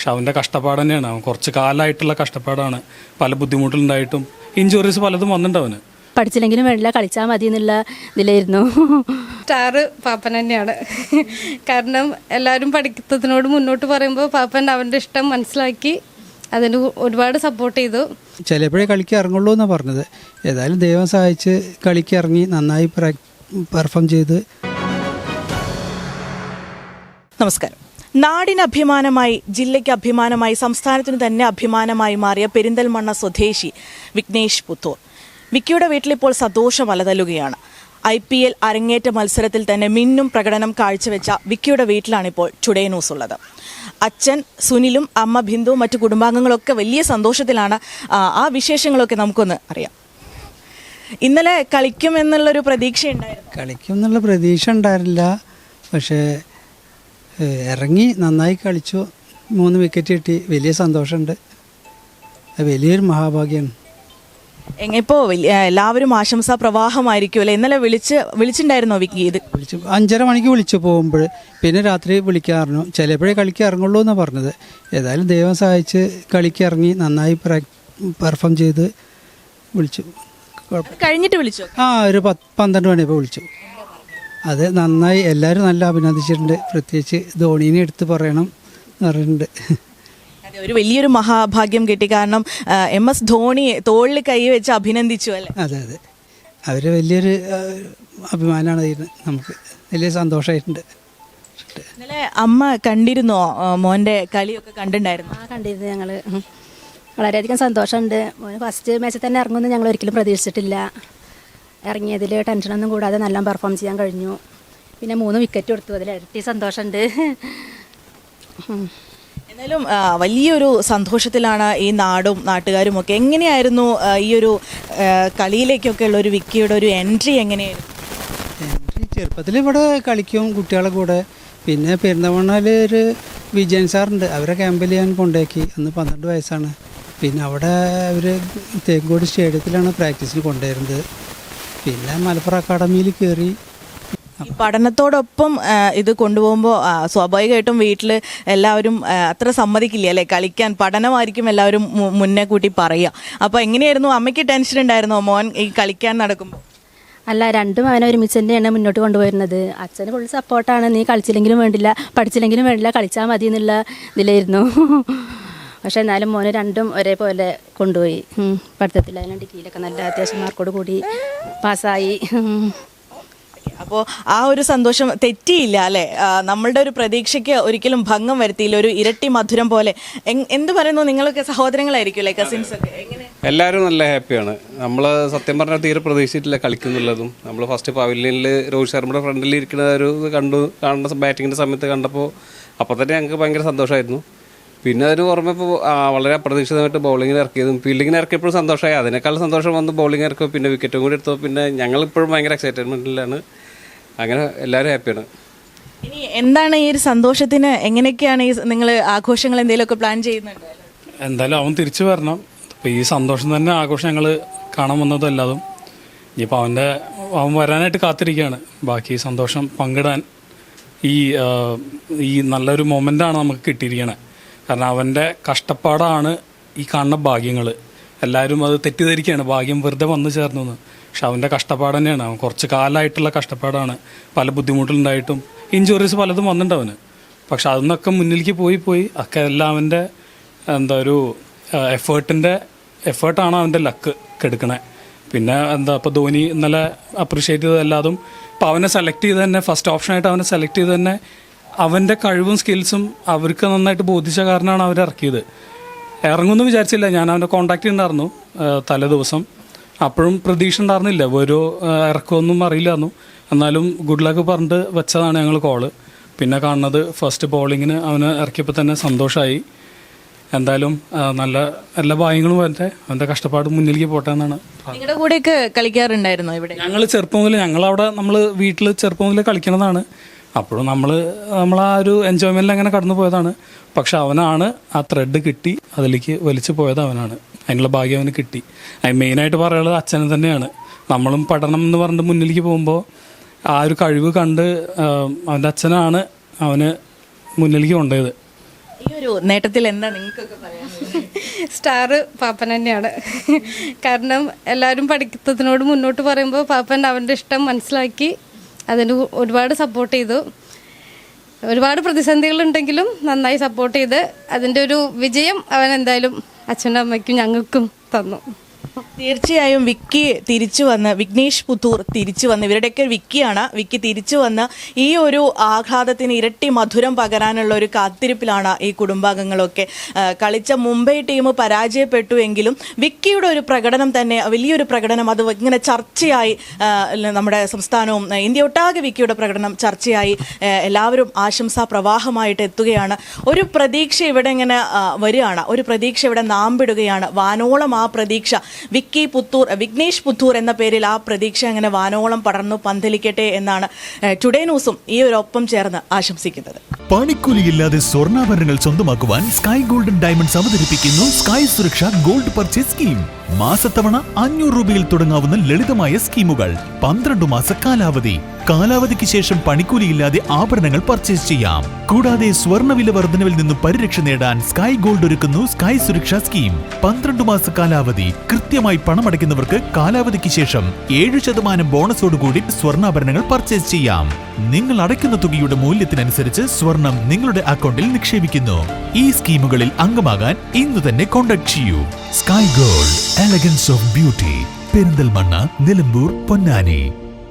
പക്ഷെ അവൻ്റെ കഷ്ടപ്പാട് തന്നെയാണ്. അവൻ കുറച്ച് കാലമായിട്ടുള്ള കഷ്ടപ്പാടാണ്. പല ബുദ്ധിമുട്ടുണ്ടായിട്ടും ഇഞ്ചുറീസ് പലതും വന്നിട്ടുണ്ട് അവന്. പഠിച്ചില്ലെങ്കിലും വേണ്ടില്ല, കളിച്ചാൽ മതി എന്നുള്ള ഇതിലായിരുന്നു. സ്റ്റാർ പാപ്പൻ തന്നെയാണ്. കാരണം എല്ലാവരും പഠിത്തത്തിനോട് മുന്നോട്ട് പറയുമ്പോൾ പാപ്പൻ അവൻ്റെ ഇഷ്ടം മനസ്സിലാക്കി അതിന് ഒരുപാട് സപ്പോർട്ട് ചെയ്തു. ചിലപ്പോഴേ കളിക്ക് ഇറങ്ങുള്ളൂ എന്നാണ് പറഞ്ഞത്. ഏതായാലും ദൈവം സഹായിച്ച് കളിക്ക് ഇറങ്ങി നന്നായി പെർഫോം ചെയ്ത്. നമസ്കാരം. നാടിന് അഭിമാനമായി, ജില്ലയ്ക്ക് അഭിമാനമായി, സംസ്ഥാനത്തിന് തന്നെ അഭിമാനമായി മാറിയ പെരിന്തൽമണ്ണ സ്വദേശി വിഘ്നേഷ് പുത്തൂർ. വിക്കിയുടെ വീട്ടിലിപ്പോൾ സന്തോഷം അലതല്ലുകയാണ്. IPL അരങ്ങേറ്റ മത്സരത്തിൽ തന്നെ മിന്നും പ്രകടനം കാഴ്ചവെച്ച വിക്കിയുടെ വീട്ടിലാണിപ്പോൾ ടുഡേ ന്യൂസ് ഉള്ളത്. അച്ഛൻ സുനിലും അമ്മ ബിന്ദുവും മറ്റു കുടുംബാംഗങ്ങളൊക്കെ വലിയ സന്തോഷത്തിലാണ്. ആ വിശേഷങ്ങളൊക്കെ നമുക്കൊന്ന് അറിയാം. ഇന്നലെ കളിക്കും എന്നുള്ളൊരു പ്രതീക്ഷ ഉണ്ടായിരുന്നു. കളിക്കും എന്നുള്ള പ്രതീക്ഷ ഉണ്ടായിരുന്നില്ല. പക്ഷേ ഇറങ്ങി നന്നായി കളിച്ചു. 3 വിക്കറ്റ് കിട്ടി. വലിയ സന്തോഷമുണ്ട്. വലിയൊരു മഹാഭാഗ്യമാണ്. ഇപ്പോൾ എല്ലാവരും ആശംസാ പ്രവാഹമായിരിക്കും അല്ലേ? ഇന്നലെ വിളിച്ചിട്ടുണ്ടായിരുന്നോ വിക്കി? ഇത് വിളിച്ചു 5:30 മണിക്ക് വിളിച്ചു പോകുമ്പോൾ, പിന്നെ രാത്രി വിളിക്കാറുണ്ട്. ചിലപ്പോഴേ കളിക്ക് ഇറങ്ങുള്ളൂ എന്നാണ് പറഞ്ഞത്. ഏതായാലും ദൈവം സഹായിച്ച് കളിക്ക് ഇറങ്ങി നന്നായി പെർഫോം ചെയ്ത് വിളിച്ചു. കഴിഞ്ഞിട്ട് വിളിച്ചു? ഒരു 12 മണിയപ്പോൾ വിളിച്ചു. അത് നന്നായി, എല്ലാവരും നല്ല അഭിനന്ദിച്ചിട്ടുണ്ട്. പ്രത്യേകിച്ച് ധോണീനെ എടുത്ത് പറയണം എന്ന് പറഞ്ഞിട്ടുണ്ട്. ഒരു വലിയൊരു മഹാഭാഗ്യം കിട്ടി. കാരണം MS ധോണി തോളിൽ കൈ വെച്ച് അഭിനന്ദിച്ചു അല്ലേ? അതെ അതെ, അവർ വലിയൊരു അഭിമാനമാണ്. ഇതിന് നമുക്ക് വലിയ സന്തോഷമായിട്ടുണ്ട്. ഇന്നലെ അമ്മ കണ്ടിരുന്നോ? മോൻ്റെ കളിയൊക്കെ കണ്ടിട്ടുണ്ടായിരുന്നു? കണ്ടിരുന്നു. ഞങ്ങൾ വളരെയധികം സന്തോഷമുണ്ട്. മോന് ഫസ്റ്റ് മാച്ചിൽ തന്നെ ഇറങ്ങുമെന്ന് ഞങ്ങൾ ഒരിക്കലും പ്രതീക്ഷിച്ചിട്ടില്ല. ഇറങ്ങിയതിൽ ടെൻഷനൊന്നും കൂടാതെ നല്ല പെർഫോം ചെയ്യാൻ കഴിഞ്ഞു. പിന്നെ 3 വിക്കറ്റ് കൊടുത്തു. അതിൽ ഇരട്ടി സന്തോഷമുണ്ട്. എന്നാലും വലിയൊരു സന്തോഷത്തിലാണ് ഈ നാടും നാട്ടുകാരും ഒക്കെ. എങ്ങനെയായിരുന്നു ഈ ഒരു കളിയിലേക്കൊക്കെ ഉള്ള ഒരു വിക്കിയുടെ ഒരു എൻട്രി എങ്ങനെയായിരുന്നു? എൻട്രി ചെറുപ്പത്തിൽ ഇവിടെ കളിക്കും കുട്ടികളെ കൂടെ. പിന്നെ പെരുന്തൽമണ്ണയിൽ ഒരു വിജയൻ സാറുണ്ട്, അവരെ ക്യാമ്പിൽ ഞാൻ കൊണ്ടാക്കി. അന്ന് 12 വയസ്സാണ്. പിന്നെ അവിടെ അവർ തേക്കോട് സ്റ്റേഡിയത്തിലാണ് പ്രാക്ടീസിന് കൊണ്ടുവരുന്നത്. പിന്നെ മലപ്പുറം അക്കാഡമിയിൽ കയറി. പഠനത്തോടൊപ്പം ഇത് കൊണ്ടുപോകുമ്പോൾ സ്വാഭാവികമായിട്ടും വീട്ടിൽ എല്ലാവരും അത്ര സമ്മതിക്കില്ല അല്ലേ കളിക്കാൻ? പഠനമായിരിക്കും എല്ലാവരും മുന്നേ കൂട്ടി പറയുക. അപ്പോൾ എങ്ങനെയായിരുന്നു? അമ്മയ്ക്ക് ടെൻഷൻ ഉണ്ടായിരുന്നോ മോൻ ഈ കളിക്കാൻ നടക്കുമ്പോൾ? അല്ല, രണ്ടും അവനെ ഒരുമിച്ച് തന്നെയാണ് മുന്നോട്ട് കൊണ്ടുപോയിരുന്നത്. അച്ഛന് ഫുൾ സപ്പോർട്ടാണ്. നീ കളിച്ചില്ലെങ്കിലും വേണ്ടില്ല, പഠിച്ചില്ലെങ്കിലും വേണ്ടില്ല, കളിച്ചാൽ മതി എന്നുള്ള ഇതിലായിരുന്നു. പക്ഷേ എന്നാലും മോന് രണ്ടും ഒരേപോലെ കൊണ്ടുപോയി. പഠിത്തത്തിലായാലും ഡിഗ്രിയിലൊക്കെ നല്ല അത്യാവശ്യം മാർക്കോട് കൂടി പാസ്സായി. അപ്പോൾ ആ ഒരു സന്തോഷം തെറ്റിയില്ല അല്ലേ? നമ്മളുടെ ഒരു പ്രതീക്ഷയ്ക്ക് ഒരിക്കലും ഭംഗം വരുത്തിയില്ല. ഒരു ഇരട്ടി മധുരം പോലെ. എന്ത് പറയുന്നു? നിങ്ങളൊക്കെ സഹോദരങ്ങളായിരിക്കും അല്ലേ, കസിൻസ് ഒക്കെ? എങ്ങനെ? എല്ലാവരും നല്ല ഹാപ്പിയാണ്. നമ്മൾ സത്യം പറഞ്ഞാൽ തീരെ പ്രതീക്ഷിച്ചിട്ടില്ല കളിക്കുന്നുള്ളതും. നമ്മൾ ഫസ്റ്റ് പവലിയനിൽ രോഹിത് ശർമ്മയുടെ ഫ്രണ്ടിൽ ഇരിക്കുന്ന ഒരു കാണുന്ന ബാറ്റിങ്ങിൻ്റെ സമയത്ത് കണ്ടപ്പോൾ അപ്പോൾ തന്നെ ഞങ്ങൾക്ക് ഭയങ്കര സന്തോഷമായിരുന്നു. പിന്നെ അതിന് പുറമെ ഇപ്പോൾ വളരെ അപ്രതീക്ഷിതമായിട്ട് ബൗളിങ്ങിന് ഇറക്കിയതും ഫീൽഡിങ്ങിന് ഇറക്കിയപ്പോഴും സന്തോഷമായി. അതിനേക്കാൾ സന്തോഷം വന്ന് ബൗളിങ് ഇറക്കുക, പിന്നെ വിക്കറ്റും കൂടി എടുത്തപ്പോൾ പിന്നെ ഞങ്ങളിപ്പോഴും ഭയങ്കര എക്സൈറ്റ്മെൻറ്റിലാണ്. അങ്ങനെ എല്ലാവരും ഹാപ്പിയാണ്. ഇനി എന്താണ് ഈ ഒരു സന്തോഷത്തിന്? എങ്ങനെയൊക്കെയാണ് ഈ നിങ്ങൾ ആഘോഷങ്ങൾ എന്തെങ്കിലുമൊക്കെ പ്ലാൻ ചെയ്യുന്നുണ്ട്? എന്തായാലും അവൻ തിരിച്ചു വരണം. അപ്പോൾ ഈ സന്തോഷം തന്നെ ആഘോഷം ഞങ്ങൾ കാണാൻ വന്നതും അല്ലാതും. ഇനിയിപ്പോൾ അവൻ വരാനായിട്ട് കാത്തിരിക്കുകയാണ്. ബാക്കി സന്തോഷം പങ്കിടാൻ ഈ നല്ലൊരു മൊമെൻ്റാണ് നമുക്ക് കിട്ടിയിരിക്കണേ. കാരണം അവൻ്റെ കഷ്ടപ്പാടാണ് ഈ കാണുന്ന ഭാഗ്യങ്ങൾ. എല്ലാവരും അത് തെറ്റിദ്ധരിക്കുകയാണ്, ഭാഗ്യം വെറുതെ വന്നു ചേർന്നു എന്ന്. പക്ഷെ അവൻ്റെ കഷ്ടപ്പാട് തന്നെയാണ്. അവൻ കുറച്ച് കാലമായിട്ടുള്ള കഷ്ടപ്പാടാണ്. പല ബുദ്ധിമുട്ടുണ്ടായിട്ടും ഇഞ്ചുറീസ് പലതും വന്നിട്ടുണ്ട് അവന്. പക്ഷെ അതിന്നൊക്കെ മുന്നിലേക്ക് പോയി ഒക്കെ എല്ലാം അവൻ്റെ ഒരു എഫേർട്ടാണ് അവൻ്റെ ലക്ക് കെടുക്കണേ. പിന്നെ ഇപ്പോൾ ധോനി ഇന്നലെ അപ്രീഷിയേറ്റ് ചെയ്തതെല്ലാതും ഇപ്പോൾ അവനെ സെലക്ട് ചെയ്ത് തന്നെ ഫസ്റ്റ് ഓപ്ഷനായിട്ട് അവനെ സെലക്ട് ചെയ്ത് തന്നെ അവൻ്റെ കഴിവും സ്കിൽസും അവർക്ക് നന്നായിട്ട് ബോധിച്ച കാരണമാണ് അവർ ഇറക്കിയത്. ഇറങ്ങുമെന്ന് വിചാരിച്ചില്ല. ഞാൻ അവനെ കോൺടാക്ട് ചെയ്യുന്നുണ്ടായിരുന്നു തലേ ദിവസം. അപ്പോഴും പ്രതീക്ഷ ഉണ്ടായിരുന്നില്ല, ഓരോ ഇറക്കമൊന്നും അറിയില്ലായിരുന്നു. എന്നാലും ഗുഡ് ലക്ക് പറഞ്ഞിട്ട് വെച്ചതാണ് ഞങ്ങൾ കോള്. പിന്നെ കാണുന്നത് ഫസ്റ്റ് ബോളിങ്ങിന് അവന് ഇറക്കിയപ്പോൾ തന്നെ സന്തോഷമായി. എന്തായാലും നല്ല എല്ലാ ഭാഗ്യങ്ങളും അവൻ്റെ കഷ്ടപ്പാട് മുന്നിലേക്ക് പോട്ടെ എന്നാണ്. നിങ്ങളുടെ കൂടെയൊക്കെ കളിക്കാറുണ്ടായിരുന്നോ ഇവിടെ? ഞങ്ങൾ ചെറുപ്പം മുതൽ ഞങ്ങളവിടെ വീട്ടിൽ ചെറുപ്പം മുതൽ കളിക്കുന്നതാണ്. അപ്പോഴും നമ്മളാ ഒരു എൻജോയ്മെൻറ്റിൽ അങ്ങനെ കടന്നു പോയതാണ്. പക്ഷെ അവനാണ് ആ ത്രെഡ് കിട്ടി അതിലേക്ക് വലിച്ചു പോയത്. അവനാണ് അതിനുള്ള ഭാഗ്യം അവന് കിട്ടി. മെയിനായിട്ട് പറയുന്നത് അച്ഛനെ തന്നെയാണ്. നമ്മളും പഠനം എന്ന് പറഞ്ഞിട്ട് മുന്നിലേക്ക് പോകുമ്പോൾ ആ ഒരു കഴിവ് കണ്ട് അവൻ്റെ അച്ഛനാണ് അവന് മുന്നിലേക്ക് കൊണ്ടുപോയത്. ഈ ഒരു നേട്ടത്തിൽ എന്താ നിങ്ങൾക്കൊക്കെ പറയാനുള്ളത്? സ്റ്റാർ പാപ്പൻ തന്നെയാണ്. കാരണം എല്ലാവരും പഠിത്തത്തിനോട് മുന്നോട്ട് പറയുമ്പോൾ പാപ്പൻ അവൻ്റെ ഇഷ്ടം മനസ്സിലാക്കി അതിന് ഒരുപാട് സപ്പോർട്ട് ചെയ്തു. ഒരുപാട് പ്രതിസന്ധികളുണ്ടെങ്കിലും നന്നായി സപ്പോർട്ട് ചെയ്ത് അതിൻ്റെ ഒരു വിജയം അവൻ എന്തായാലും അച്ഛനും അമ്മയ്ക്കും ഞങ്ങൾക്കും തന്നു. തീർച്ചയായും വിക്കി തിരിച്ചു വന്ന്, വിഘ്നേഷ് പുത്തൂർ തിരിച്ചു വന്ന്, ഇവരുടെയൊക്കെ വിക്കിയാണ്, വിക്കി തിരിച്ചു വന്ന് ഈ ഒരു ആഹ്ലാദത്തിന് ഇരട്ടി മധുരം പകരാനുള്ള ഒരു കാത്തിരിപ്പിലാണ് ഈ കുടുംബാംഗങ്ങളൊക്കെ. കളിച്ച മുംബൈ ടീം പരാജയപ്പെട്ടു എങ്കിലും വിക്കിയുടെ ഒരു പ്രകടനം തന്നെ വലിയൊരു പ്രകടനം, അത് ഇങ്ങനെ ചർച്ചയായി നമ്മുടെ സംസ്ഥാനവും ഇന്ത്യ ഒട്ടാകെ വിക്കിയുടെ പ്രകടനം ചർച്ചയായി എല്ലാവരും ആശംസാ പ്രവാഹമായിട്ട് എത്തുകയാണ്. ഒരു പ്രതീക്ഷ ഇവിടെ ഇങ്ങനെ വരികയാണ്, ഒരു പ്രതീക്ഷ ഇവിടെ നാമ്പിടുകയാണ്. വാനോളം ആ പ്രതീക്ഷ വിഘ്നേഷ് പുത്തൂർ എന്ന പേരിൽ ആ പ്രതീക്ഷ അങ്ങനെ വാനോളം പടർന്നു പന്തലിക്കട്ടെ എന്നാണ് ടുഡേ ന്യൂസും ഈ ഒരു ഒപ്പം ചേർന്ന് ആശംസിക്കുന്നത്. പണിക്കൂലിയില്ലാതെ സ്വർണ്ണാഭരണങ്ങൾ സ്വന്തമാക്കുവാൻ സ്കൈ ഗോൾഡൻ ഡയമണ്ട്സ് അവതരിപ്പിക്കുന്നു സ്കൈ സുരക്ഷ ഗോൾഡ് പർച്ചേസ് സ്കീം. മാസത്തവണ 500 രൂപയിൽ തുടങ്ങാവുന്ന ലളിതമായ സ്കീമുകൾ. 12 മാസ കാലാവധി. കാലാവധിക്ക് ശേഷം പണിക്കൂലിയില്ലാതെ ആഭരണങ്ങൾ പർച്ചേസ് ചെയ്യാം. കൂടാതെ സ്വർണ്ണവില വർധനവിൽ നിന്നും പരിരക്ഷ നേടാൻ സ്കൈ ഗോൾഡ് ഒരുക്കുന്നു സ്കൈ സുരക്ഷാ സ്കീം. 12 മാസ കാലാവധി. കൃത്യമായി പണമടയ്ക്കുന്നവർക്ക് കാലാവധിക്ക് ശേഷം 7% ബോണസോടുകൂടി സ്വർണ്ണാഭരണങ്ങൾ പർച്ചേസ് ചെയ്യാം. നിങ്ങൾ അടയ്ക്കുന്ന തുകയുടെ മൂല്യത്തിനനുസരിച്ച് സ്വർണം നിങ്ങളുടെ അക്കൗണ്ടിൽ നിക്ഷേപിക്കുന്നു. ഈ സ്കീമുകളിൽ അംഗമാകാൻ ഇന്ന് തന്നെ കോൺടാക്ട് ചെയ്യൂ. Sky gold, elegance of beauty, Perinthalmanna, Nilambur, Ponnani.